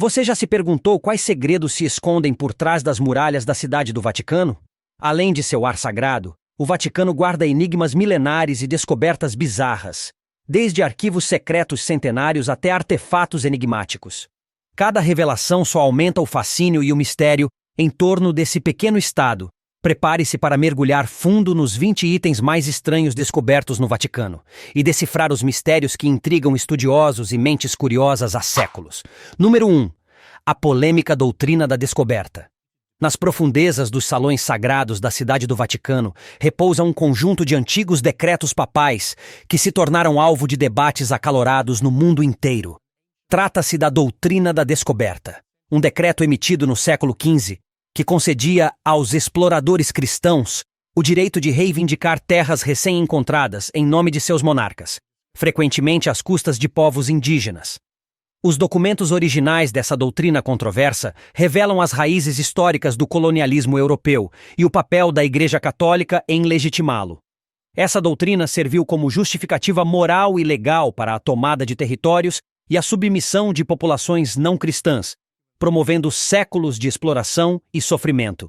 Você já se perguntou quais segredos se escondem por trás das muralhas da Cidade do Vaticano? Além de seu ar sagrado, o Vaticano guarda enigmas milenares e descobertas bizarras, desde arquivos secretos centenários até artefatos enigmáticos. Cada revelação só aumenta o fascínio e o mistério em torno desse pequeno estado. Prepare-se para mergulhar fundo nos 20 itens mais estranhos descobertos no Vaticano e decifrar os mistérios que intrigam estudiosos e mentes curiosas há séculos. Número 1. A polêmica doutrina da descoberta. Nas profundezas dos salões sagrados da Cidade do Vaticano repousa um conjunto de antigos decretos papais que se tornaram alvo de debates acalorados no mundo inteiro. Trata-se da doutrina da descoberta, um decreto emitido no século XV que concedia aos exploradores cristãos o direito de reivindicar terras recém-encontradas em nome de seus monarcas, frequentemente às custas de povos indígenas. Os documentos originais dessa doutrina controversa revelam as raízes históricas do colonialismo europeu e o papel da Igreja Católica em legitimá-lo. Essa doutrina serviu como justificativa moral e legal para a tomada de territórios e a submissão de populações não cristãs, promovendo séculos de exploração e sofrimento.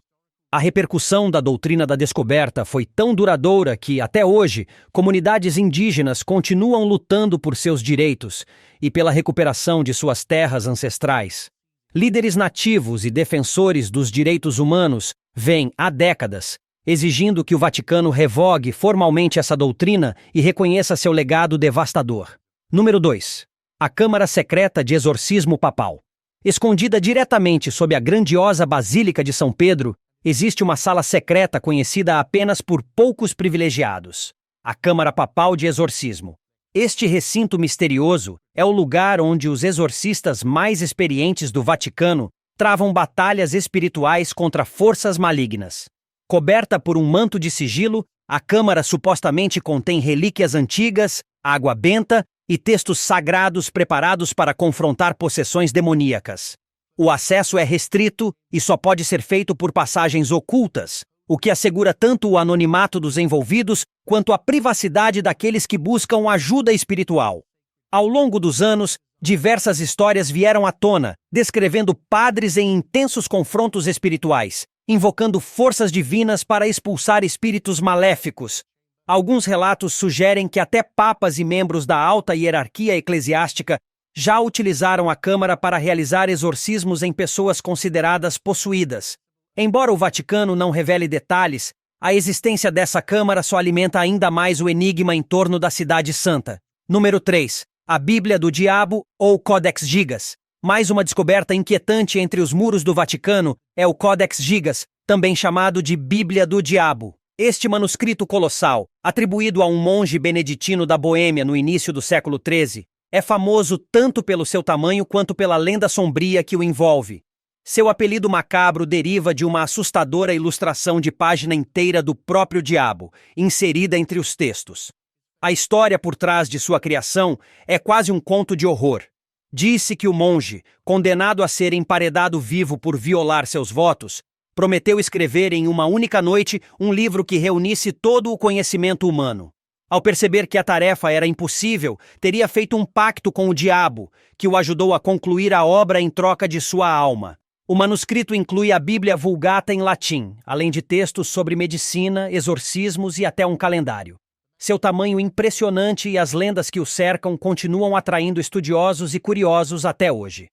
A repercussão da doutrina da descoberta foi tão duradoura que, até hoje, comunidades indígenas continuam lutando por seus direitos e pela recuperação de suas terras ancestrais. Líderes nativos e defensores dos direitos humanos vêm, há décadas, exigindo que o Vaticano revogue formalmente essa doutrina e reconheça seu legado devastador. Número 2. A Câmara Secreta de Exorcismo Papal. Escondida diretamente sob a grandiosa Basílica de São Pedro, existe uma sala secreta conhecida apenas por poucos privilegiados, a Câmara Papal de Exorcismo. Este recinto misterioso é o lugar onde os exorcistas mais experientes do Vaticano travam batalhas espirituais contra forças malignas. Coberta por um manto de sigilo, a câmara supostamente contém relíquias antigas, água benta e textos sagrados preparados para confrontar possessões demoníacas. O acesso é restrito e só pode ser feito por passagens ocultas, o que assegura tanto o anonimato dos envolvidos quanto a privacidade daqueles que buscam ajuda espiritual. Ao longo dos anos, diversas histórias vieram à tona, descrevendo padres em intensos confrontos espirituais, invocando forças divinas para expulsar espíritos maléficos. Alguns relatos sugerem que até papas e membros da alta hierarquia eclesiástica já utilizaram a Câmara para realizar exorcismos em pessoas consideradas possuídas. Embora o Vaticano não revele detalhes, a existência dessa Câmara só alimenta ainda mais o enigma em torno da Cidade Santa. Número 3. A Bíblia do Diabo ou Codex Gigas. Mais uma descoberta inquietante entre os muros do Vaticano é o Codex Gigas, também chamado de Bíblia do Diabo. Este manuscrito colossal, atribuído a um monge beneditino da Boêmia no início do século XIII, é famoso tanto pelo seu tamanho quanto pela lenda sombria que o envolve. Seu apelido macabro deriva de uma assustadora ilustração de página inteira do próprio diabo, inserida entre os textos. A história por trás de sua criação é quase um conto de horror. Disse que o monge, condenado a ser emparedado vivo por violar seus votos, prometeu escrever em uma única noite um livro que reunisse todo o conhecimento humano. Ao perceber que a tarefa era impossível, teria feito um pacto com o diabo, que o ajudou a concluir a obra em troca de sua alma. O manuscrito inclui a Bíblia Vulgata em latim, além de textos sobre medicina, exorcismos e até um calendário. Seu tamanho impressionante e as lendas que o cercam continuam atraindo estudiosos e curiosos até hoje.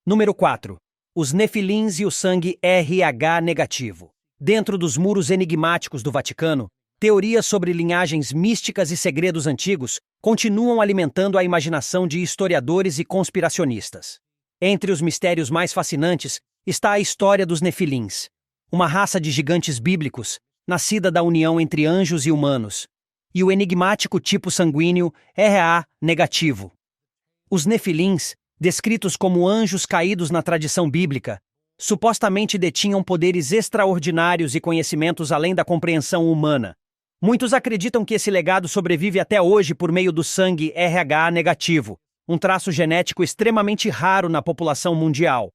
Número 4. Os Nefilins e o sangue RH negativo. Dentro dos muros enigmáticos do Vaticano, teorias sobre linhagens místicas e segredos antigos continuam alimentando a imaginação de historiadores e conspiracionistas. Entre os mistérios mais fascinantes está a história dos Nefilins, uma raça de gigantes bíblicos, nascida da união entre anjos e humanos, e o enigmático tipo sanguíneo Ra negativo. Os Nefilins, descritos como anjos caídos na tradição bíblica, supostamente detinham poderes extraordinários e conhecimentos além da compreensão humana. Muitos acreditam que esse legado sobrevive até hoje por meio do sangue RH negativo, um traço genético extremamente raro na população mundial.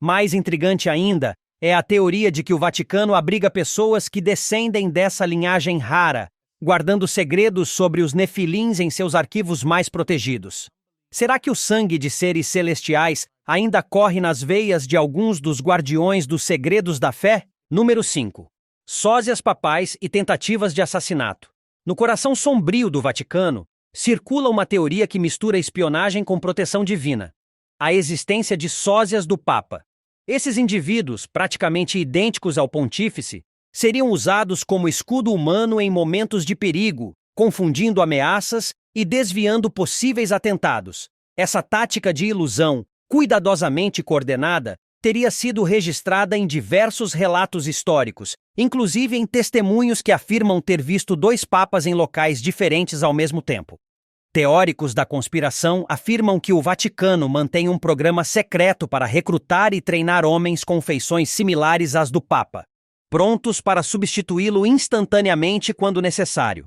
Mais intrigante ainda é a teoria de que o Vaticano abriga pessoas que descendem dessa linhagem rara, guardando segredos sobre os Nefilins em seus arquivos mais protegidos. Será que o sangue de seres celestiais ainda corre nas veias de alguns dos guardiões dos segredos da fé? Número 5. Sósias papais e tentativas de assassinato. No coração sombrio do Vaticano, circula uma teoria que mistura espionagem com proteção divina: a existência de sósias do Papa. Esses indivíduos, praticamente idênticos ao pontífice, seriam usados como escudo humano em momentos de perigo, confundindo ameaças e desviando possíveis atentados. Essa tática de ilusão, cuidadosamente coordenada, teria sido registrada em diversos relatos históricos, inclusive em testemunhos que afirmam ter visto dois papas em locais diferentes ao mesmo tempo. Teóricos da conspiração afirmam que o Vaticano mantém um programa secreto para recrutar e treinar homens com feições similares às do Papa, prontos para substituí-lo instantaneamente quando necessário.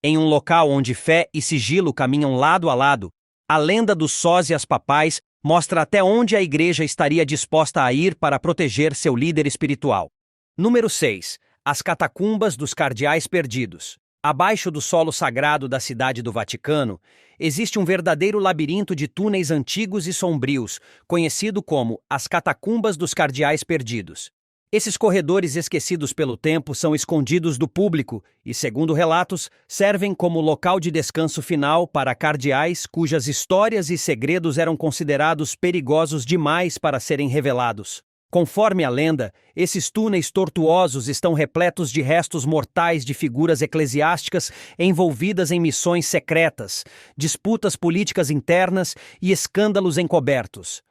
Em um local onde fé e sigilo caminham lado a lado, a lenda dos sósias papais mostra até onde a Igreja estaria disposta a ir para proteger seu líder espiritual. Número 6. As catacumbas dos cardeais perdidos. Abaixo do solo sagrado da cidade do Vaticano, existe um verdadeiro labirinto de túneis antigos e sombrios, conhecido como as catacumbas dos cardeais perdidos. Esses corredores esquecidos pelo tempo são escondidos do público e, segundo relatos, servem como local de descanso final para cardeais cujas histórias e segredos eram considerados perigosos demais para serem revelados. Conforme a lenda, esses túneis tortuosos estão repletos de restos mortais de figuras eclesiásticas envolvidas em missões secretas, disputas políticas internas e escândalos encobertos.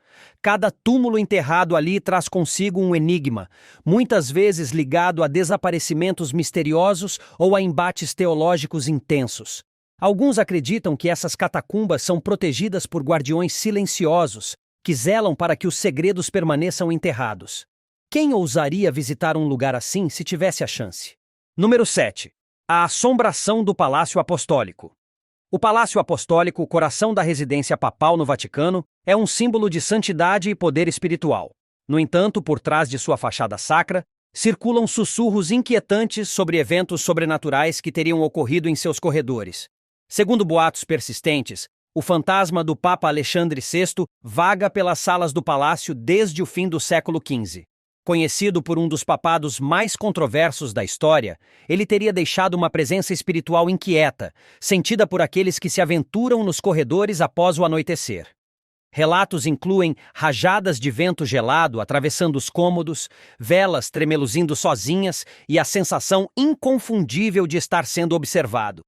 Cada túmulo enterrado ali traz consigo um enigma, muitas vezes ligado a desaparecimentos misteriosos ou a embates teológicos intensos. Alguns acreditam que essas catacumbas são protegidas por guardiões silenciosos, que zelam para que os segredos permaneçam enterrados. Quem ousaria visitar um lugar assim se tivesse a chance? Número 7. A assombração do Palácio Apostólico. O Palácio Apostólico, coração da residência papal no Vaticano, é um símbolo de santidade e poder espiritual. No entanto, por trás de sua fachada sacra, circulam sussurros inquietantes sobre eventos sobrenaturais que teriam ocorrido em seus corredores. Segundo boatos persistentes, o fantasma do Papa Alexandre VI vaga pelas salas do palácio desde o fim do século XV. Conhecido por um dos papados mais controversos da história, ele teria deixado uma presença espiritual inquieta, sentida por aqueles que se aventuram nos corredores após o anoitecer. Relatos incluem rajadas de vento gelado atravessando os cômodos, velas tremeluzindo sozinhas e a sensação inconfundível de estar sendo observado.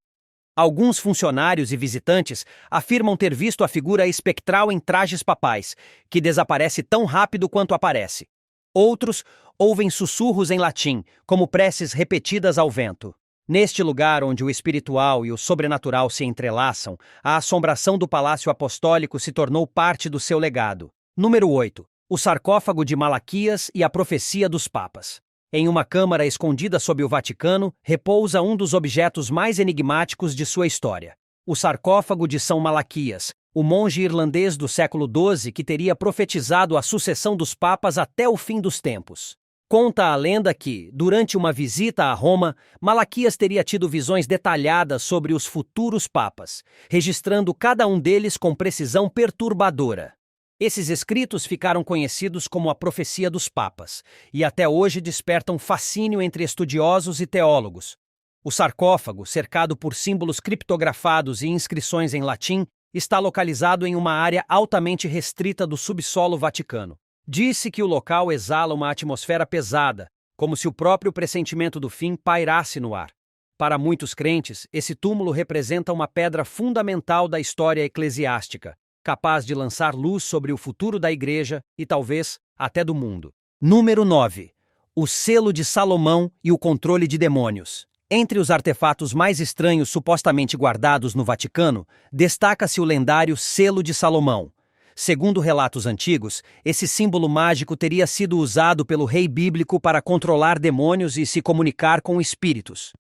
Alguns funcionários e visitantes afirmam ter visto a figura espectral em trajes papais, que desaparece tão rápido quanto aparece. Outros ouvem sussurros em latim, como preces repetidas ao vento. Neste lugar onde o espiritual e o sobrenatural se entrelaçam, a assombração do Palácio Apostólico se tornou parte do seu legado. Número 8. O sarcófago de Malaquias e a profecia dos papas. Em uma câmara escondida sob o Vaticano, repousa um dos objetos mais enigmáticos de sua história: o sarcófago de São Malaquias, o monge irlandês do século XII que teria profetizado a sucessão dos papas até o fim dos tempos. Conta a lenda que, durante uma visita a Roma, Malaquias teria tido visões detalhadas sobre os futuros papas, registrando cada um deles com precisão perturbadora. Esses escritos ficaram conhecidos como a Profecia dos Papas, e até hoje despertam fascínio entre estudiosos e teólogos. O sarcófago, cercado por símbolos criptografados e inscrições em latim, está localizado em uma área altamente restrita do subsolo vaticano. Diz-se que o local exala uma atmosfera pesada, como se o próprio pressentimento do fim pairasse no ar. Para muitos crentes, esse túmulo representa uma pedra fundamental da história eclesiástica, capaz de lançar luz sobre o futuro da Igreja e talvez até do mundo. Número 9. O selo de Salomão e o controle de demônios. Entre os artefatos mais estranhos supostamente guardados no Vaticano, destaca-se o lendário Selo de Salomão. Segundo relatos antigos, esse símbolo mágico teria sido usado pelo rei bíblico para controlar demônios e se comunicar com espíritos.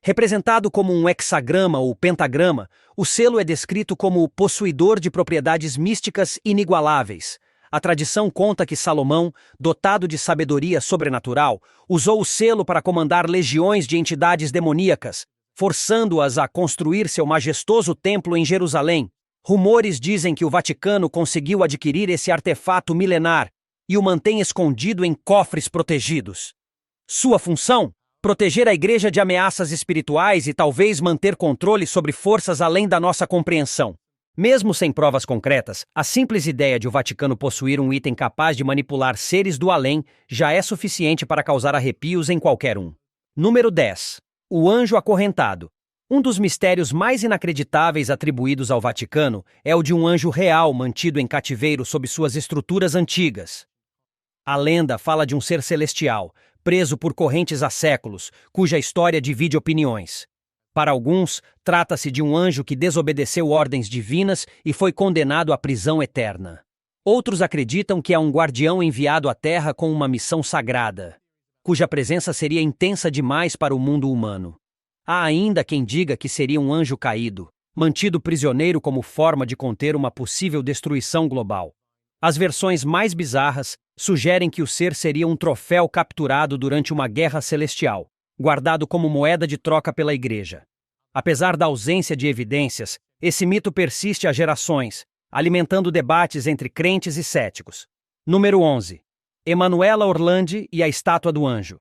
Representado como um hexagrama ou pentagrama, o selo é descrito como o possuidor de propriedades místicas inigualáveis. A tradição conta que Salomão, dotado de sabedoria sobrenatural, usou o selo para comandar legiões de entidades demoníacas, forçando-as a construir seu majestoso templo em Jerusalém. Rumores dizem que o Vaticano conseguiu adquirir esse artefato milenar e o mantém escondido em cofres protegidos. Sua função? Proteger a Igreja de ameaças espirituais e talvez manter controle sobre forças além da nossa compreensão. Mesmo sem provas concretas, a simples ideia de o Vaticano possuir um item capaz de manipular seres do além já é suficiente para causar arrepios em qualquer um. Número 10. O anjo acorrentado. Um dos mistérios mais inacreditáveis atribuídos ao Vaticano é o de um anjo real mantido em cativeiro sob suas estruturas antigas. A lenda fala de um ser celestial, preso por correntes há séculos, cuja história divide opiniões. Para alguns, trata-se de um anjo que desobedeceu ordens divinas e foi condenado à prisão eterna. Outros acreditam que é um guardião enviado à Terra com uma missão sagrada, cuja presença seria intensa demais para o mundo humano. Há ainda quem diga que seria um anjo caído, mantido prisioneiro como forma de conter uma possível destruição global. As versões mais bizarras sugerem que o ser seria um troféu capturado durante uma guerra celestial, guardado como moeda de troca pela Igreja. Apesar da ausência de evidências, esse mito persiste há gerações, alimentando debates entre crentes e céticos. Número 11. Emanuela Orlandi e a Estátua do Anjo.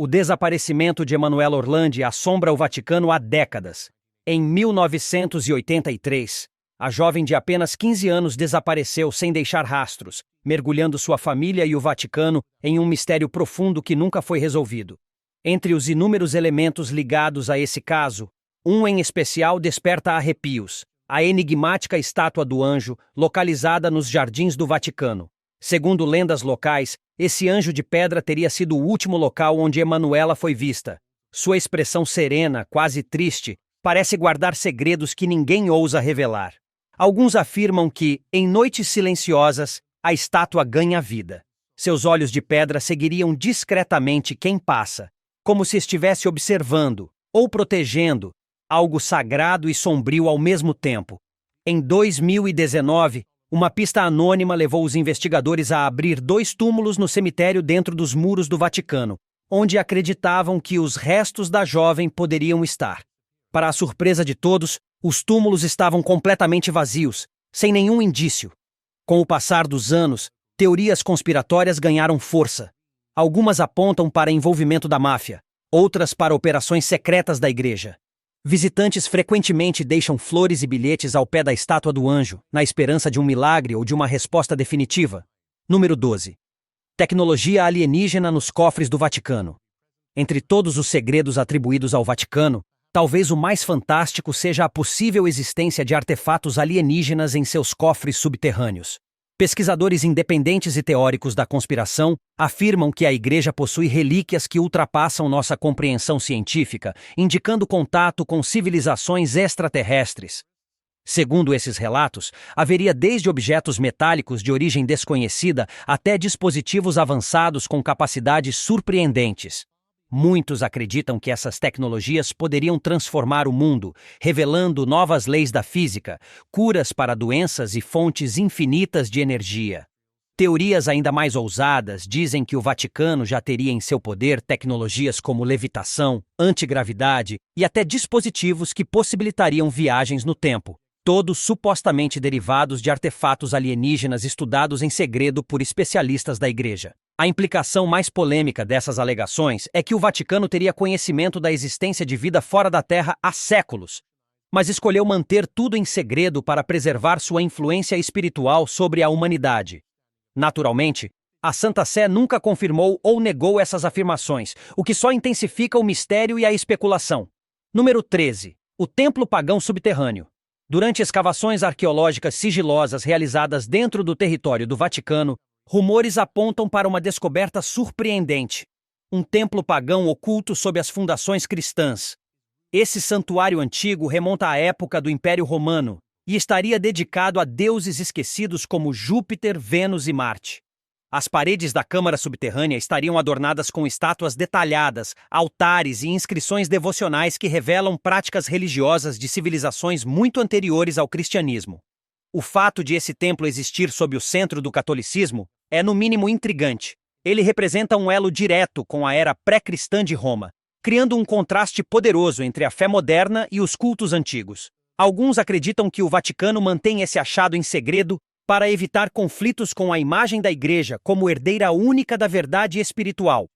O desaparecimento de Emanuela Orlandi assombra o Vaticano há décadas. Em 1983, a jovem de apenas 15 anos desapareceu sem deixar rastros, mergulhando sua família e o Vaticano em um mistério profundo que nunca foi resolvido. Entre os inúmeros elementos ligados a esse caso, um em especial desperta arrepios: a enigmática Estátua do Anjo, localizada nos jardins do Vaticano. Segundo lendas locais, esse anjo de pedra teria sido o último local onde Emanuela foi vista. Sua expressão serena, quase triste, parece guardar segredos que ninguém ousa revelar. Alguns afirmam que, em noites silenciosas, a estátua ganha vida. Seus olhos de pedra seguiriam discretamente quem passa, como se estivesse observando, ou protegendo, algo sagrado e sombrio ao mesmo tempo. Em 2019, uma pista anônima levou os investigadores a abrir 2 túmulos no cemitério dentro dos muros do Vaticano, onde acreditavam que os restos da jovem poderiam estar. Para a surpresa de todos, os túmulos estavam completamente vazios, sem nenhum indício. Com o passar dos anos, teorias conspiratórias ganharam força. Algumas apontam para envolvimento da máfia, outras para operações secretas da Igreja. Visitantes frequentemente deixam flores e bilhetes ao pé da Estátua do Anjo, na esperança de um milagre ou de uma resposta definitiva. Número 12. Tecnologia alienígena nos cofres do Vaticano. Entre todos os segredos atribuídos ao Vaticano, talvez o mais fantástico seja a possível existência de artefatos alienígenas em seus cofres subterrâneos. Pesquisadores independentes e teóricos da conspiração afirmam que a Igreja possui relíquias que ultrapassam nossa compreensão científica, indicando contato com civilizações extraterrestres. Segundo esses relatos, haveria desde objetos metálicos de origem desconhecida até dispositivos avançados com capacidades surpreendentes. Muitos acreditam que essas tecnologias poderiam transformar o mundo, revelando novas leis da física, curas para doenças e fontes infinitas de energia. Teorias ainda mais ousadas dizem que o Vaticano já teria em seu poder tecnologias como levitação, antigravidade e até dispositivos que possibilitariam viagens no tempo, todos supostamente derivados de artefatos alienígenas estudados em segredo por especialistas da Igreja. A implicação mais polêmica dessas alegações é que o Vaticano teria conhecimento da existência de vida fora da Terra há séculos, mas escolheu manter tudo em segredo para preservar sua influência espiritual sobre a humanidade. Naturalmente, a Santa Sé nunca confirmou ou negou essas afirmações, o que só intensifica o mistério e a especulação. Número 13. O Templo Pagão Subterrâneo. Durante escavações arqueológicas sigilosas realizadas dentro do território do Vaticano, rumores apontam para uma descoberta surpreendente: um templo pagão oculto sob as fundações cristãs. Esse santuário antigo remonta à época do Império Romano e estaria dedicado a deuses esquecidos como Júpiter, Vênus e Marte. As paredes da câmara subterrânea estariam adornadas com estátuas detalhadas, altares e inscrições devocionais que revelam práticas religiosas de civilizações muito anteriores ao cristianismo. O fato de esse templo existir sob o centro do catolicismo é no mínimo intrigante. Ele representa um elo direto com a era pré-cristã de Roma, criando um contraste poderoso entre a fé moderna e os cultos antigos. Alguns acreditam que o Vaticano mantém esse achado em segredo para evitar conflitos com a imagem da Igreja como herdeira única da verdade espiritual.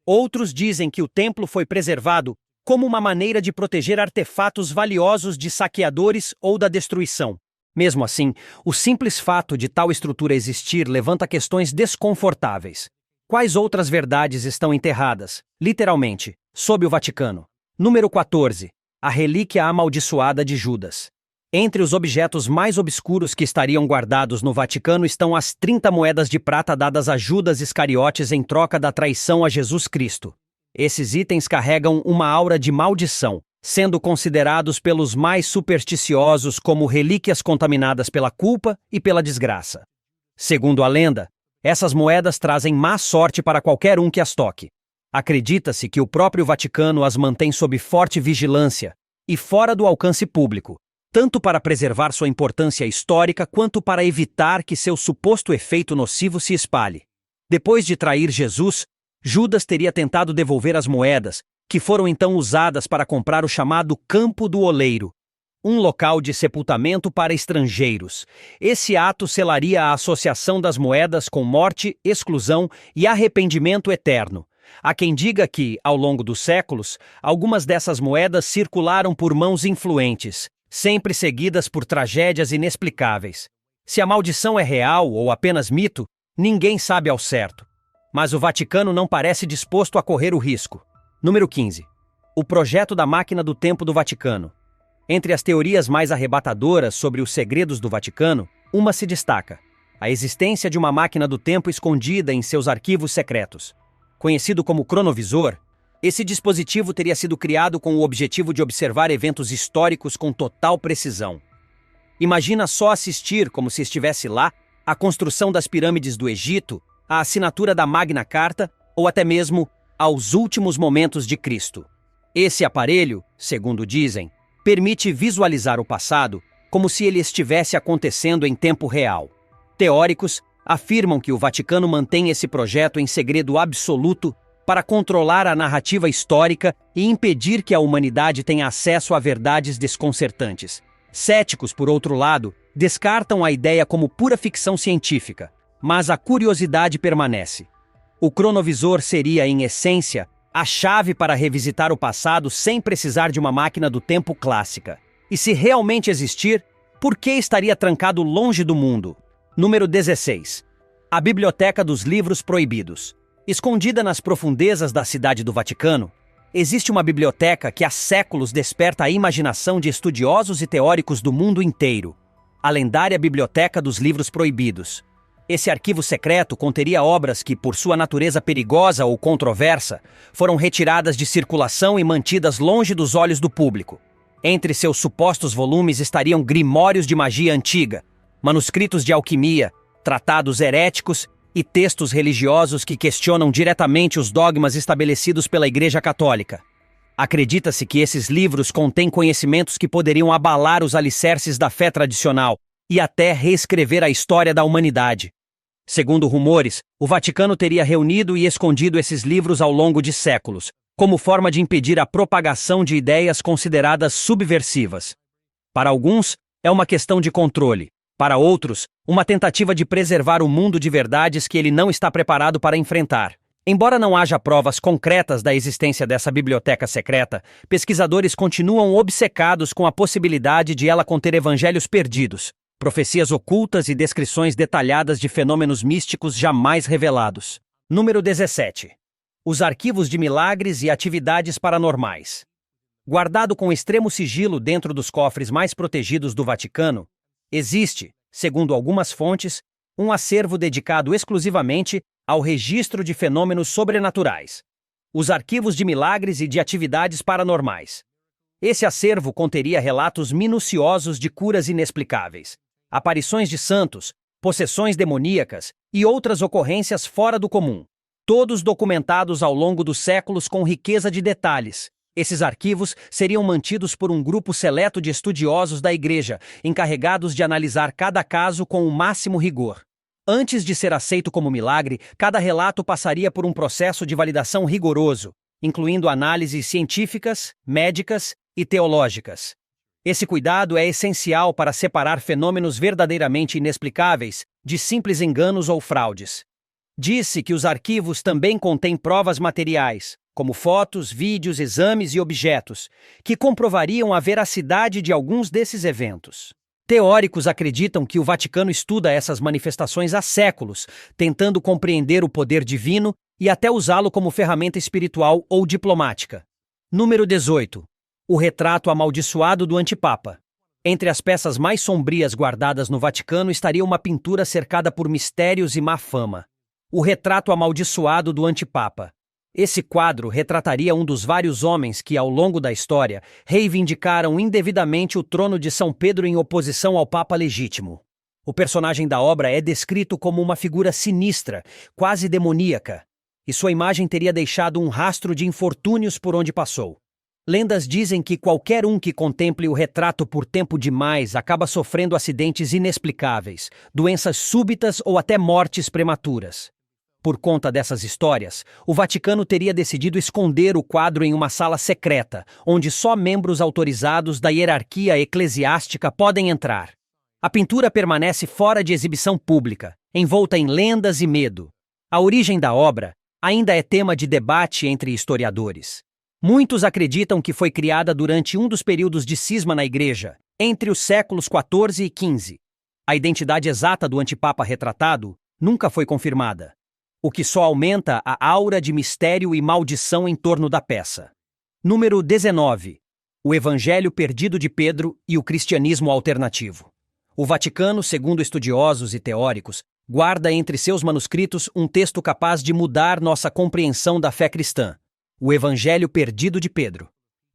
Outros dizem que o templo foi preservado como uma maneira de proteger artefatos valiosos de saqueadores ou da destruição. Mesmo assim, o simples fato de tal estrutura existir levanta questões desconfortáveis. Quais outras verdades estão enterradas, literalmente, sob o Vaticano? Número 14. A relíquia amaldiçoada de Judas. Entre os objetos mais obscuros que estariam guardados no Vaticano estão as 30 moedas de prata dadas a Judas Iscariotes em troca da traição a Jesus Cristo. Esses itens carregam uma aura de maldição, sendo considerados pelos mais supersticiosos como relíquias contaminadas pela culpa e pela desgraça. Segundo a lenda, essas moedas trazem má sorte para qualquer um que as toque. Acredita-se que o próprio Vaticano as mantém sob forte vigilância e fora do alcance público, tanto para preservar sua importância histórica quanto para evitar que seu suposto efeito nocivo se espalhe. Depois de trair Jesus, Judas teria tentado devolver as moedas, que foram então usadas para comprar o chamado Campo do Oleiro, um local de sepultamento para estrangeiros. Esse ato selaria a associação das moedas com morte, exclusão e arrependimento eterno. Há quem diga que, ao longo dos séculos, algumas dessas moedas circularam por mãos influentes, sempre seguidas por tragédias inexplicáveis. Se a maldição é real ou apenas mito, ninguém sabe ao certo. Mas o Vaticano não parece disposto a correr o risco. Número 15. O projeto da máquina do tempo do Vaticano. Entre as teorias mais arrebatadoras sobre os segredos do Vaticano, uma se destaca: a existência de uma máquina do tempo escondida em seus arquivos secretos. Conhecido como cronovisor, esse dispositivo teria sido criado com o objetivo de observar eventos históricos com total precisão. Imagina só assistir, como se estivesse lá, a construção das pirâmides do Egito, a assinatura da Magna Carta ou até mesmo aos últimos momentos de Cristo. Esse aparelho, segundo dizem, permite visualizar o passado como se ele estivesse acontecendo em tempo real. Teóricos afirmam que o Vaticano mantém esse projeto em segredo absoluto para controlar a narrativa histórica e impedir que a humanidade tenha acesso a verdades desconcertantes. Céticos, por outro lado, descartam a ideia como pura ficção científica, mas a curiosidade permanece. O cronovisor seria, em essência, a chave para revisitar o passado sem precisar de uma máquina do tempo clássica. E se realmente existir, por que estaria trancado longe do mundo? Número 16. A Biblioteca dos Livros Proibidos. Escondida nas profundezas da cidade do Vaticano, existe uma biblioteca que há séculos desperta a imaginação de estudiosos e teóricos do mundo inteiro. A lendária Biblioteca dos Livros Proibidos. Esse arquivo secreto conteria obras que, por sua natureza perigosa ou controversa, foram retiradas de circulação e mantidas longe dos olhos do público. Entre seus supostos volumes estariam grimórios de magia antiga, manuscritos de alquimia, tratados heréticos e textos religiosos que questionam diretamente os dogmas estabelecidos pela Igreja Católica. Acredita-se que esses livros contêm conhecimentos que poderiam abalar os alicerces da fé tradicional e até reescrever a história da humanidade. Segundo rumores, o Vaticano teria reunido e escondido esses livros ao longo de séculos, como forma de impedir a propagação de ideias consideradas subversivas. Para alguns, é uma questão de controle. Para outros, uma tentativa de preservar o mundo de verdades que ele não está preparado para enfrentar. Embora não haja provas concretas da existência dessa biblioteca secreta, pesquisadores continuam obcecados com a possibilidade de ela conter evangelhos perdidos, profecias ocultas e descrições detalhadas de fenômenos místicos jamais revelados. Número 17. Os arquivos de milagres e atividades paranormais. Guardado com extremo sigilo dentro dos cofres mais protegidos do Vaticano, existe, segundo algumas fontes, um acervo dedicado exclusivamente ao registro de fenômenos sobrenaturais. Os arquivos de milagres e de atividades paranormais. Esse acervo conteria relatos minuciosos de curas inexplicáveis, aparições de santos, possessões demoníacas e outras ocorrências fora do comum, todos documentados ao longo dos séculos com riqueza de detalhes. Esses arquivos seriam mantidos por um grupo seleto de estudiosos da Igreja, encarregados de analisar cada caso com o máximo rigor. Antes de ser aceito como milagre, cada relato passaria por um processo de validação rigoroso, incluindo análises científicas, médicas e teológicas. Esse cuidado é essencial para separar fenômenos verdadeiramente inexplicáveis de simples enganos ou fraudes. Disse que os arquivos também contêm provas materiais, como fotos, vídeos, exames e objetos, que comprovariam a veracidade de alguns desses eventos. Teóricos acreditam que o Vaticano estuda essas manifestações há séculos, tentando compreender o poder divino e até usá-lo como ferramenta espiritual ou diplomática. Número 18. O retrato amaldiçoado do antipapa. Entre as peças mais sombrias guardadas no Vaticano estaria uma pintura cercada por mistérios e má fama. O retrato amaldiçoado do antipapa. Esse quadro retrataria um dos vários homens que, ao longo da história, reivindicaram indevidamente o trono de São Pedro em oposição ao Papa legítimo. O personagem da obra é descrito como uma figura sinistra, quase demoníaca, e sua imagem teria deixado um rastro de infortúnios por onde passou. Lendas dizem que qualquer um que contemple o retrato por tempo demais acaba sofrendo acidentes inexplicáveis, doenças súbitas ou até mortes prematuras. Por conta dessas histórias, o Vaticano teria decidido esconder o quadro em uma sala secreta, onde só membros autorizados da hierarquia eclesiástica podem entrar. A pintura permanece fora de exibição pública, envolta em lendas e medo. A origem da obra ainda é tema de debate entre historiadores. Muitos acreditam que foi criada durante um dos períodos de cisma na Igreja, entre os séculos XIV e XV. A identidade exata do antipapa retratado nunca foi confirmada, o que só aumenta a aura de mistério e maldição em torno da peça. Número 19. O Evangelho Perdido de Pedro e o Cristianismo Alternativo. O Vaticano, segundo estudiosos e teóricos, guarda entre seus manuscritos um texto capaz de mudar nossa compreensão da fé cristã. O Evangelho Perdido de Pedro.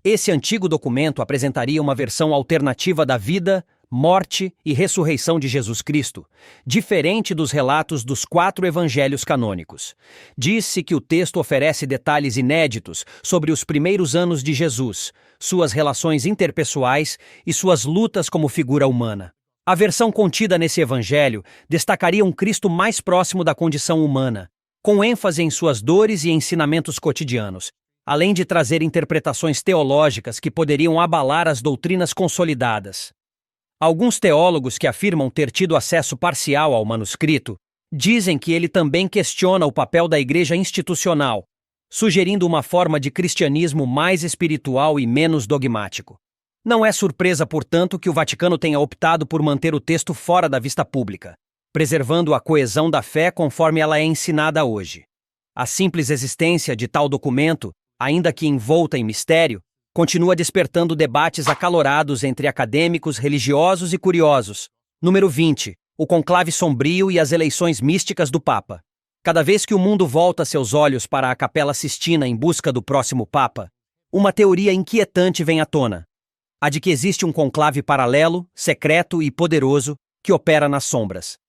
Esse antigo documento apresentaria uma versão alternativa da vida, morte e ressurreição de Jesus Cristo, diferente dos relatos dos 4 evangelhos canônicos. Diz-se que o texto oferece detalhes inéditos sobre os primeiros anos de Jesus, suas relações interpessoais e suas lutas como figura humana. A versão contida nesse evangelho destacaria um Cristo mais próximo da condição humana, com ênfase em suas dores e ensinamentos cotidianos, além de trazer interpretações teológicas que poderiam abalar as doutrinas consolidadas. Alguns teólogos que afirmam ter tido acesso parcial ao manuscrito dizem que ele também questiona o papel da Igreja institucional, sugerindo uma forma de cristianismo mais espiritual e menos dogmático. Não é surpresa, portanto, que o Vaticano tenha optado por manter o texto fora da vista pública, preservando a coesão da fé conforme ela é ensinada hoje. A simples existência de tal documento, ainda que envolta em mistério, continua despertando debates acalorados entre acadêmicos, religiosos e curiosos. Número 20. O conclave sombrio e as eleições místicas do Papa. Cada vez que o mundo volta seus olhos para a Capela Sistina em busca do próximo Papa, uma teoria inquietante vem à tona. A de que existe um conclave paralelo, secreto e poderoso que opera nas sombras.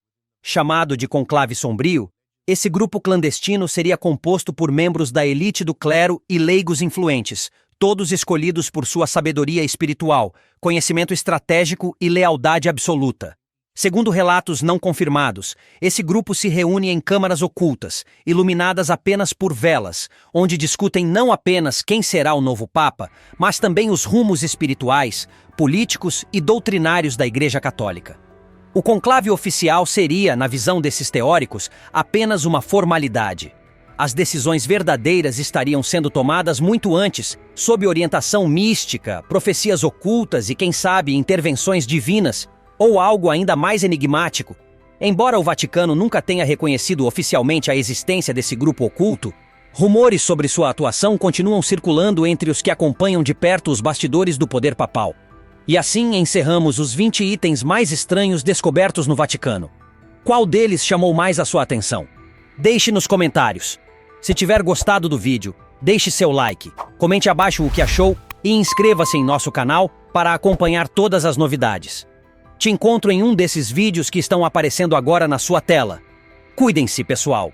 Chamado de conclave sombrio, esse grupo clandestino seria composto por membros da elite do clero e leigos influentes, todos escolhidos por sua sabedoria espiritual, conhecimento estratégico e lealdade absoluta. Segundo relatos não confirmados, esse grupo se reúne em câmaras ocultas, iluminadas apenas por velas, onde discutem não apenas quem será o novo Papa, mas também os rumos espirituais, políticos e doutrinários da Igreja Católica. O conclave oficial seria, na visão desses teóricos, apenas uma formalidade. As decisões verdadeiras estariam sendo tomadas muito antes, sob orientação mística, profecias ocultas e, quem sabe, intervenções divinas, ou algo ainda mais enigmático. Embora o Vaticano nunca tenha reconhecido oficialmente a existência desse grupo oculto, rumores sobre sua atuação continuam circulando entre os que acompanham de perto os bastidores do poder papal. E assim encerramos os 20 itens mais estranhos descobertos no Vaticano. Qual deles chamou mais a sua atenção? Deixe nos comentários. Se tiver gostado do vídeo, deixe seu like, comente abaixo o que achou e inscreva-se em nosso canal para acompanhar todas as novidades. Te encontro em um desses vídeos que estão aparecendo agora na sua tela. Cuidem-se, pessoal!